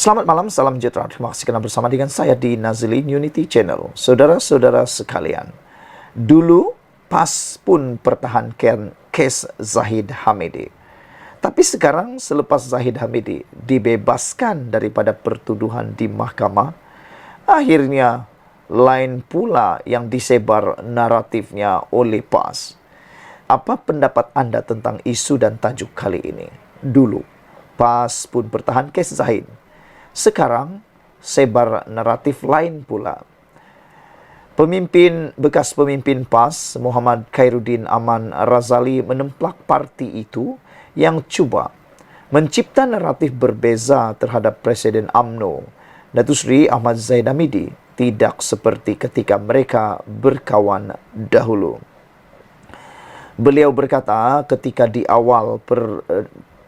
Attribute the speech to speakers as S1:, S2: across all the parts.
S1: Selamat malam, salam sejahtera. Terima kasih kerana bersama dengan saya di Nazilin Unity Channel. Saudara-saudara sekalian, dulu PAS pun pertahankan kes Zahid Hamidi. Tapi sekarang selepas Zahid Hamidi dibebaskan daripada pertuduhan di mahkamah, akhirnya lain pula yang disebar naratifnya oleh PAS. Apa pendapat anda tentang isu dan tajuk kali ini? Dulu, PAS pun bertahan kes Zahid. Sekarang, sebar naratif lain pula. Bekas pemimpin PAS, Muhammad Khairuddin Aman Razali menemplak parti itu yang cuba mencipta naratif berbeza terhadap Presiden UMNO, Datuk Seri Ahmad Zahid Hamidi, tidak seperti ketika mereka berkawan dahulu. Beliau berkata ketika di awal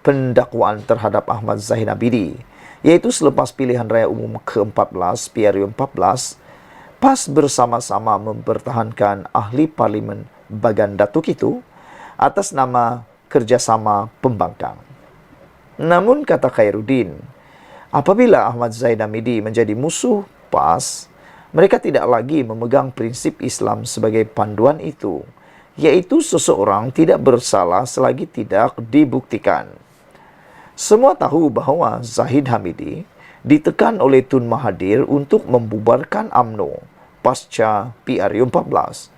S1: pendakwaan terhadap Ahmad Zahid Hamidi, yaitu selepas pilihan raya umum ke-14, PRU 14, PAS bersama-sama mempertahankan ahli parlimen Bagan Datuk itu atas nama kerjasama pembangkang. Namun, kata Khairuddin, apabila Ahmad Zahid Hamidi menjadi musuh PAS, mereka tidak lagi memegang prinsip Islam sebagai panduan itu, yaitu seseorang tidak bersalah selagi tidak dibuktikan. Semua tahu bahawa Zahid Hamidi ditekan oleh Tun Mahathir untuk membubarkan UMNO pasca PRU 14.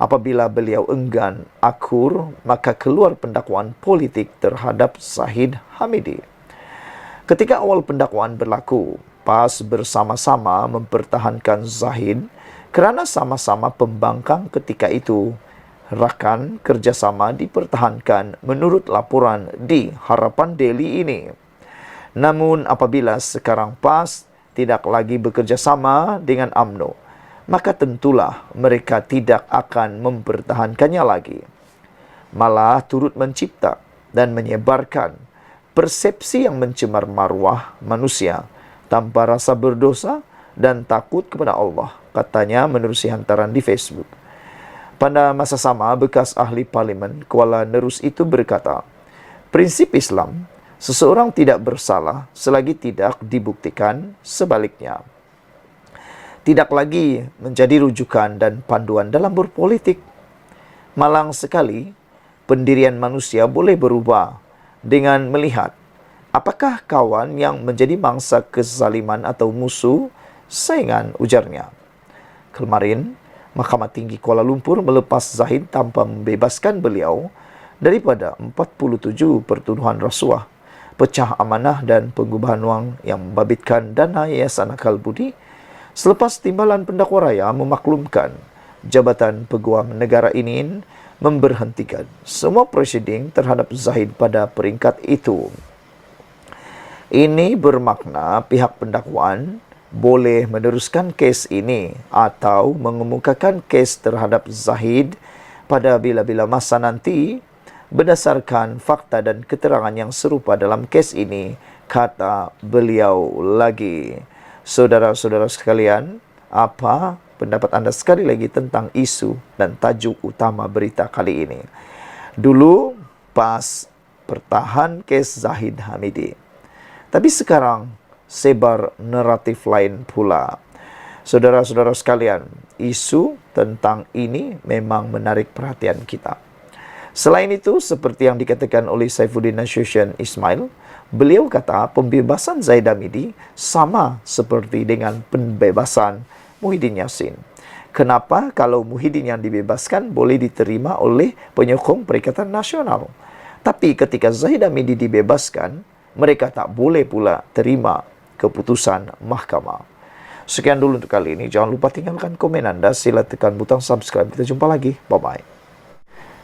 S1: Apabila beliau enggan akur, maka keluar pendakwaan politik terhadap Zahid Hamidi. Ketika awal pendakwaan berlaku, PAS bersama-sama mempertahankan Zahid kerana sama-sama pembangkang ketika itu. Rakan kerjasama dipertahankan menurut laporan di Harapan Daily ini. Namun apabila sekarang PAS tidak lagi bekerjasama dengan UMNO, maka tentulah mereka tidak akan mempertahankannya lagi. Malah turut mencipta dan menyebarkan persepsi yang mencemar maruah manusia tanpa rasa berdosa dan takut kepada Allah, katanya menerusi hantaran di Facebook. Pada masa sama, bekas ahli parlimen Kuala Nerus itu berkata, prinsip Islam, seseorang tidak bersalah selagi tidak dibuktikan sebaliknya. Tidak lagi menjadi rujukan dan panduan dalam berpolitik. Malang sekali, pendirian manusia boleh berubah dengan melihat apakah kawan yang menjadi mangsa kezaliman atau musuh saingan, ujarnya. Kemarin, Mahkamah Tinggi Kuala Lumpur melepas Zahid tanpa membebaskan beliau daripada 47 pertuduhan rasuah, pecah amanah dan pengubahan wang yang membabitkan dana Yayasan Akal Budi selepas timbalan pendakwa raya memaklumkan Jabatan Peguam Negara ini memberhentikan semua prosiding terhadap Zahid pada peringkat itu. Ini bermakna pihak pendakwaan boleh meneruskan kes ini atau mengemukakan kes terhadap Zahid pada bila-bila masa nanti berdasarkan fakta dan keterangan yang serupa dalam kes ini, kata beliau lagi. Saudara-saudara sekalian, apa pendapat anda sekali lagi tentang isu dan tajuk utama berita kali ini? Dulu PAS pertahan kes Zahid Hamidi, tapi sekarang sebar naratif lain pula. Saudara-saudara sekalian, isu tentang ini memang menarik perhatian kita. Selain itu, seperti yang dikatakan oleh Saifuddin Nasution Ismail, beliau kata pembebasan Zahid Hamidi sama seperti dengan pembebasan Muhyiddin Yassin. Kenapa kalau Muhyiddin yang dibebaskan boleh diterima oleh penyokong Perikatan Nasional, tapi ketika Zahid Hamidi dibebaskan, mereka tak boleh pula terima keputusan mahkamah. Sekian dulu untuk kali ini. Jangan lupa tinggalkan komen anda. Sila tekan butang subscribe. Kita jumpa lagi. Bye-bye.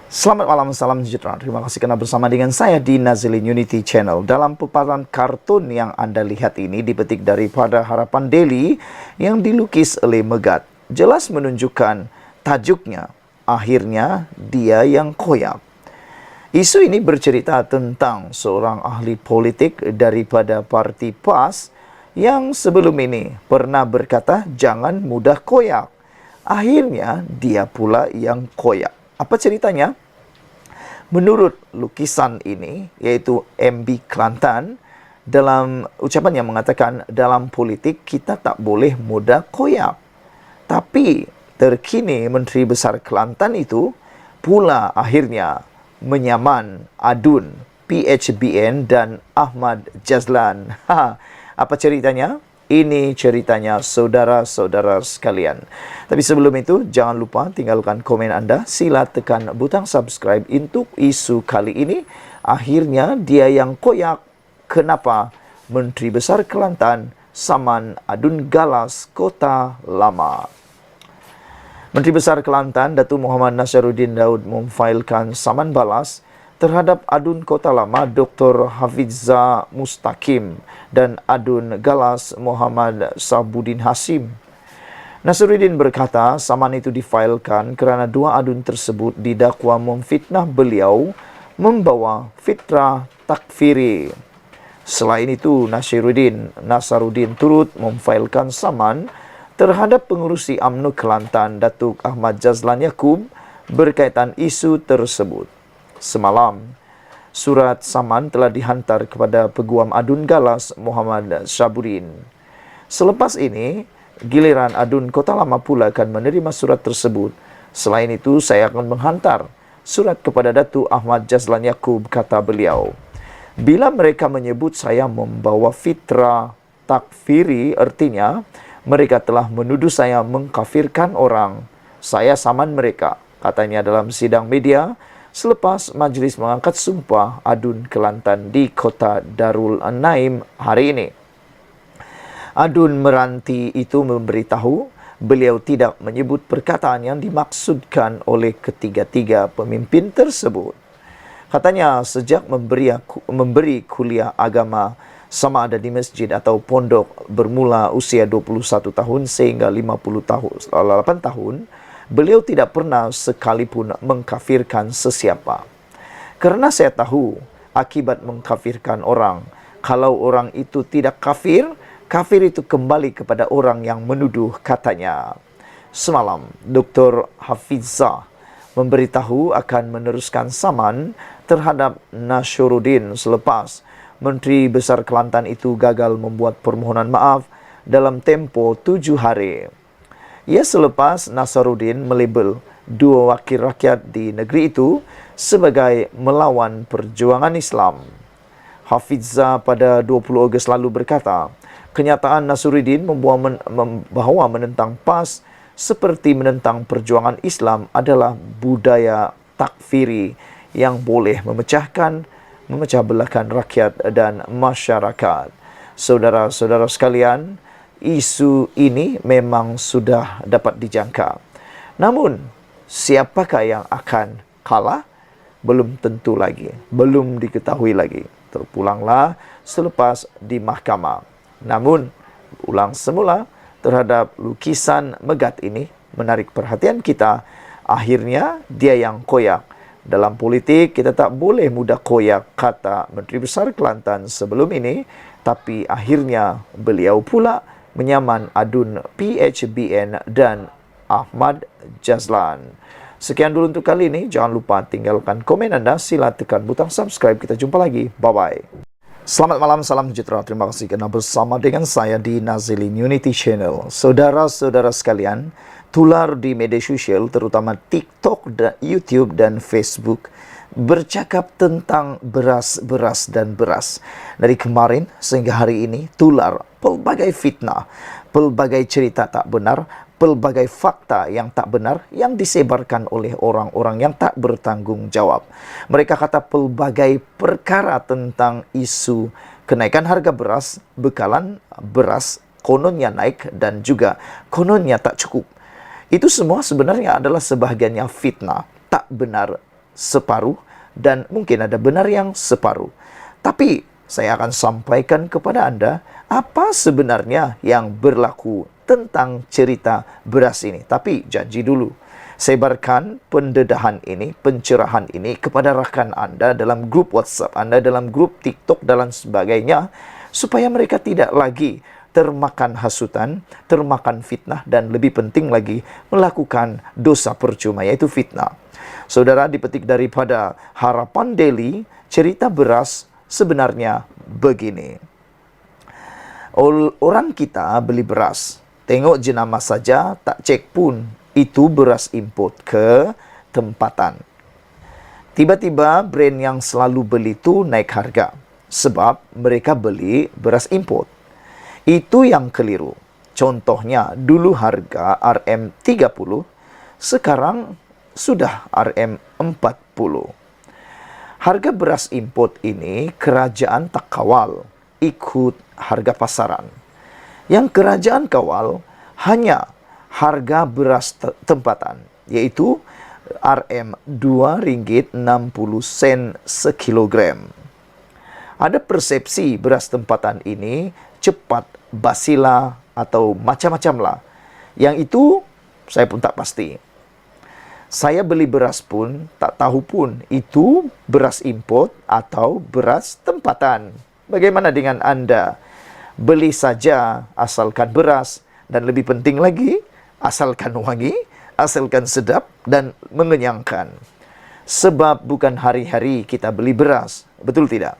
S1: Selamat malam, salam sejahtera. Terima kasih kerana bersama dengan saya di Nazilin Unity Channel. Dalam paparan kartun yang anda lihat ini dipetik daripada Harapan Daily yang dilukis oleh Megat. Jelas menunjukkan tajuknya, akhirnya dia yang koyak. Isu ini bercerita tentang seorang ahli politik daripada parti PAS yang sebelum ini pernah berkata jangan mudah koyak. Akhirnya dia pula yang koyak. Apa ceritanya? Menurut lukisan ini, yaitu MB Kelantan, dalam ucapan yang mengatakan dalam politik kita tak boleh mudah koyak. Tapi terkini Menteri Besar Kelantan itu pula akhirnya menyaman adun PHBN dan Ahmad Jazlan. Apa ceritanya? Ini ceritanya saudara-saudara sekalian. Tapi sebelum itu, jangan lupa tinggalkan komen anda. Sila tekan butang subscribe untuk isu kali ini. Akhirnya dia yang koyak. Kenapa Menteri Besar Kelantan saman adun galas Kota Lama? Menteri Besar Kelantan, Datuk Muhammad Nasruddin Daud memfailkan saman balas terhadap adun Kota Lama Dr. Hafizah Mustaqim dan adun galas Muhammad Sabudin Hasim. Nasruddin berkata saman itu difailkan kerana dua adun tersebut didakwa memfitnah beliau membawa fitrah takfiri. Selain itu, Nasruddin turut memfailkan saman terhadap pengurusi UMNO Kelantan Datuk Ahmad Jazlan Yaakob berkaitan isu tersebut. Semalam, surat saman telah dihantar kepada Peguam Adun Galas Muhammad Sabudin. Selepas ini, giliran adun Kota Lama pula akan menerima surat tersebut. Selain itu, saya akan menghantar surat kepada Datuk Ahmad Jazlan Yaakob, kata beliau. Bila mereka menyebut saya membawa fitrah takfiri, artinya mereka telah menuduh saya mengkafirkan orang. Saya saman mereka, katanya dalam sidang media selepas majlis mengangkat sumpah adun Kelantan di Kota Darul Naim hari ini. Adun Meranti itu memberitahu beliau tidak menyebut perkataan yang dimaksudkan oleh ketiga-tiga pemimpin tersebut. Katanya sejak memberi kuliah agama sama ada di masjid atau pondok bermula usia 21 tahun sehingga 8 tahun, beliau tidak pernah sekalipun mengkafirkan sesiapa. Kerana saya tahu akibat mengkafirkan orang, kalau orang itu tidak kafir, kafir itu kembali kepada orang yang menuduh, katanya. Semalam, Dr. Hafizah memberitahu akan meneruskan saman terhadap Nasruddin selepas Menteri Besar Kelantan itu gagal membuat permohonan maaf dalam tempoh 7 hari. Ia selepas Nasruddin melabel dua wakil rakyat di negeri itu sebagai melawan perjuangan Islam. Hafizah pada 20 Ogos lalu berkata, kenyataan Nasruddin bahawa menentang PAS seperti menentang perjuangan Islam adalah budaya takfiri yang boleh memecah belahkan rakyat dan masyarakat. Saudara-saudara sekalian, isu ini memang sudah dapat dijangka. Namun, siapakah yang akan kalah? Belum tentu lagi. Belum diketahui lagi. Terpulanglah selepas di mahkamah. Namun, ulang semula terhadap lukisan megat ini menarik perhatian kita. Akhirnya, dia yang koyak. Dalam politik, kita tak boleh mudah koyak, kata Menteri Besar Kelantan sebelum ini. Tapi akhirnya, beliau pula menyaman adun PHBN dan Ahmad Jazlan. Sekian dulu untuk kali ini. Jangan lupa tinggalkan komen anda. Sila tekan butang subscribe. Kita jumpa lagi. Bye-bye. Selamat malam, salam sejahtera. Terima kasih kerana bersama dengan saya di Nazilin Unity Channel. Saudara-saudara sekalian, tular di media sosial terutama TikTok, YouTube dan Facebook bercakap tentang beras. Dari kemarin sehingga hari ini tular pelbagai fitnah, pelbagai cerita tak benar, pelbagai fakta yang tak benar yang disebarkan oleh orang-orang yang tak bertanggung jawab. Mereka kata pelbagai perkara tentang isu kenaikan harga beras, bekalan beras kononnya naik dan juga kononnya tak cukup. Itu semua sebenarnya adalah sebahagiannya fitnah, tak benar separuh dan mungkin ada benar yang separuh. Tapi saya akan sampaikan kepada anda apa sebenarnya yang berlaku tentang cerita beras ini. Tapi janji dulu, sebarkan pendedahan ini, pencerahan ini kepada rakan anda dalam grup WhatsApp anda, dalam grup TikTok dan sebagainya, supaya mereka tidak lagi termakan hasutan, termakan fitnah dan lebih penting lagi melakukan dosa percuma, yaitu fitnah. Saudara, dipetik daripada Harapan Daily, cerita beras sebenarnya begini. Orang kita beli beras, tengok jenama saja, tak cek pun itu beras import ke tempatan. Tiba-tiba brand yang selalu beli itu naik harga sebab mereka beli beras import. Itu yang keliru. Contohnya, dulu harga RM30, sekarang sudah RM40. Harga beras import ini kerajaan tak kawal, ikut harga pasaran. Yang kerajaan kawal hanya harga beras tempatan, yaitu RM2.60 sekilogram. Ada persepsi beras tempatan ini cepat basilah atau macam-macam lah. Yang itu saya pun tak pasti. Saya beli beras pun tak tahu pun itu beras import atau beras tempatan. Bagaimana dengan Anda? Beli saja asalkan beras, dan lebih penting lagi asalkan wangi, asalkan sedap dan mengenyangkan. Sebab bukan hari-hari kita beli beras, betul tidak?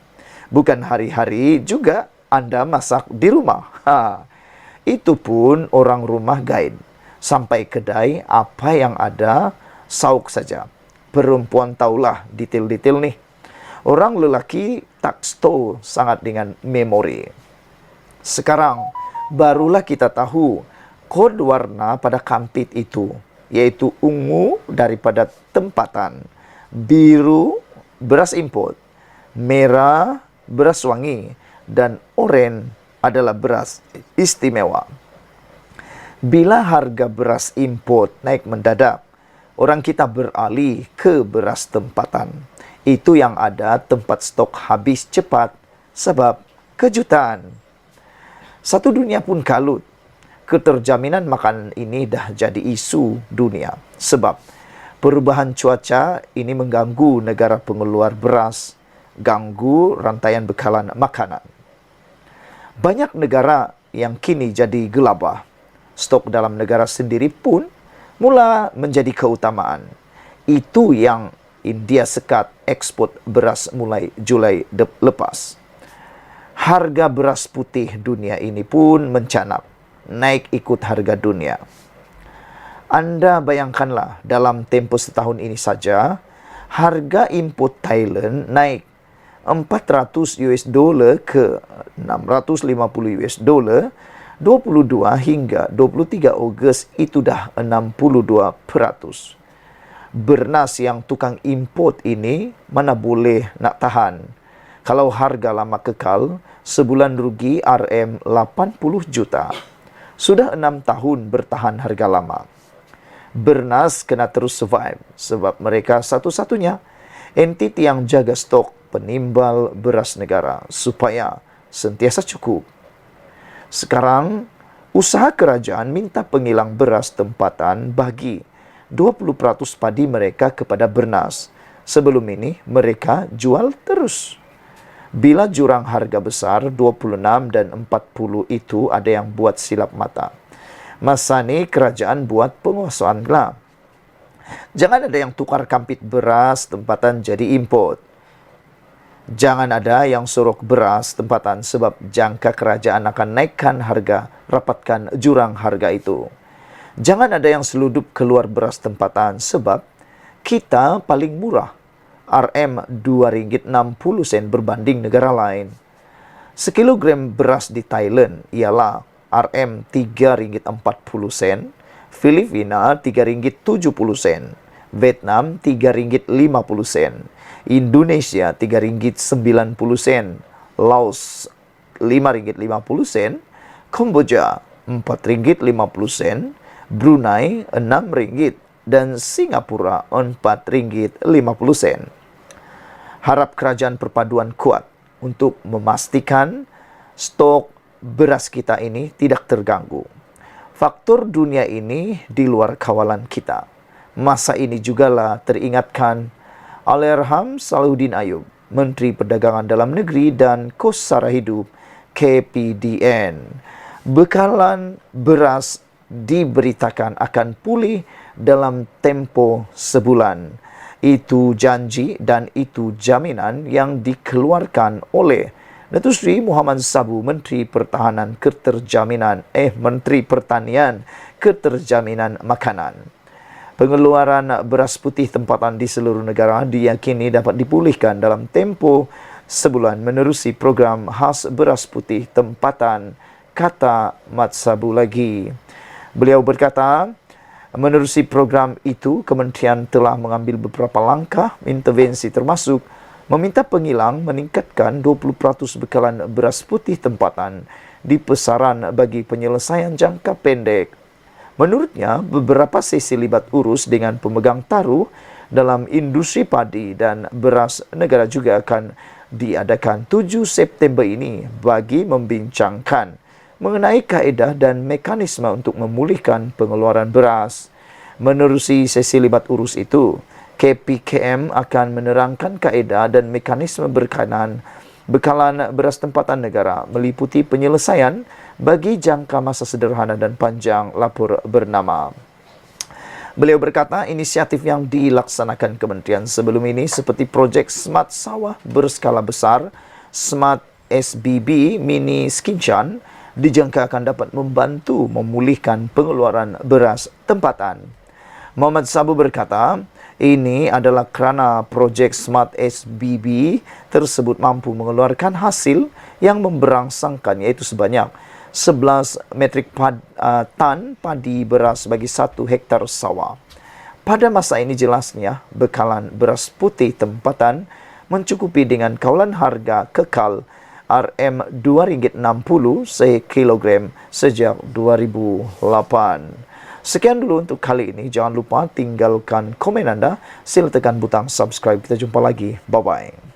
S1: Bukan hari-hari juga Anda masak di rumah. Itu pun orang rumah guide. Sampai kedai apa yang ada, sauk saja. Perempuan tahulah detail-detail nih. Orang lelaki tak store sangat dengan memori. Sekarang barulah kita tahu kod warna pada kampit itu, yaitu ungu daripada tempatan, biru beras import, merah beras wangi, dan oranye adalah beras istimewa. Bila harga beras import naik mendadak, orang kita beralih ke beras tempatan. Itu yang ada tempat stok habis cepat sebab kejutan. Satu dunia pun kalut. Keterjaminan makanan ini dah jadi isu dunia. Sebab perubahan cuaca ini mengganggu negara pengeluar beras, ganggu rantaian bekalan makanan. Banyak negara yang kini jadi gelabah. Stok dalam negara sendiri pun mula menjadi keutamaan. Itu yang India sekat ekspor beras mulai Julai lepas. Harga beras putih dunia ini pun mencanap, naik ikut harga dunia. Anda bayangkanlah dalam tempoh setahun ini saja, harga import Thailand naik 400 US dollar ke 650 US dollar, 22 hingga 23 Ogos itu dah 62%. Bernas yang tukang import ini mana boleh nak tahan. Kalau harga lama kekal, sebulan rugi RM80 juta. Sudah 6 tahun bertahan harga lama. Bernas kena terus survive sebab mereka satu-satunya entiti yang jaga stok penimbal beras negara supaya sentiasa cukup. Sekarang, usaha kerajaan minta pengilang beras tempatan bagi 20% padi mereka kepada Bernas. Sebelum ini, mereka jual terus. Bila jurang harga besar 26 dan 40 itu ada yang buat silap mata. Masa ni kerajaan buat penguasaan lah. Jangan ada yang tukar kampit beras tempatan jadi import. Jangan ada yang sorok beras tempatan sebab jangka kerajaan akan naikkan harga, rapatkan jurang harga itu. Jangan ada yang seludup keluar beras tempatan sebab kita paling murah, RM2.60 berbanding negara lain. Sekilogram beras di Thailand ialah RM3.40, Filipina RM3.70, Vietnam RM3.50, Indonesia RM3.90, Laos RM5.50, Kamboja RM4.50, Brunei RM6 dan Singapura RM4.50. Harap kerajaan perpaduan kuat untuk memastikan stok beras kita ini tidak terganggu. Faktor dunia ini di luar kawalan kita. Masa ini jugalah teringatkan Allahyarham Salahuddin Ayub, Menteri Perdagangan Dalam Negeri dan Kos Sara Hidup KPDN. Bekalan beras diberitakan akan pulih dalam tempo sebulan. Itu janji dan itu jaminan yang dikeluarkan oleh Datuk Seri Muhammad Sabu, Menteri Pertanian Keterjaminan Makanan. Pengeluaran beras putih tempatan di seluruh negara diyakini dapat dipulihkan dalam tempoh sebulan menerusi program khas beras putih tempatan, kata Mat Sabu lagi. Beliau berkata, menerusi program itu, kementerian telah mengambil beberapa langkah intervensi termasuk meminta pengilang meningkatkan 20% bekalan beras putih tempatan di pasaran bagi penyelesaian jangka pendek. Menurutnya, beberapa sesi libat urus dengan pemegang taruh dalam industri padi dan beras negara juga akan diadakan 7 September ini bagi membincangkan mengenai kaedah dan mekanisme untuk memulihkan pengeluaran beras. Menerusi sesi libat urus itu, KPKM akan menerangkan kaedah dan mekanisme berkaitan bekalan beras tempatan negara meliputi penyelesaian bagi jangka masa sederhana dan panjang, lapor bernama. Beliau berkata, inisiatif yang dilaksanakan kementerian sebelum ini seperti projek Smart Sawah berskala besar, Smart SBB Mini Skincan, dijangka akan dapat membantu memulihkan pengeluaran beras tempatan. Muhammad Sabu berkata, ini adalah kerana projek Smart SBB tersebut mampu mengeluarkan hasil yang memberangsangkan, iaitu sebanyak 11 metrik tan padi beras bagi 1 hektar sawah. Pada masa ini jelasnya, bekalan beras putih tempatan mencukupi dengan kawalan harga kekal RM2.60 sekilogram sejak 2008. Sekian dulu untuk kali ini. Jangan lupa tinggalkan komen anda. Sila tekan butang subscribe. Kita jumpa lagi. Bye-bye.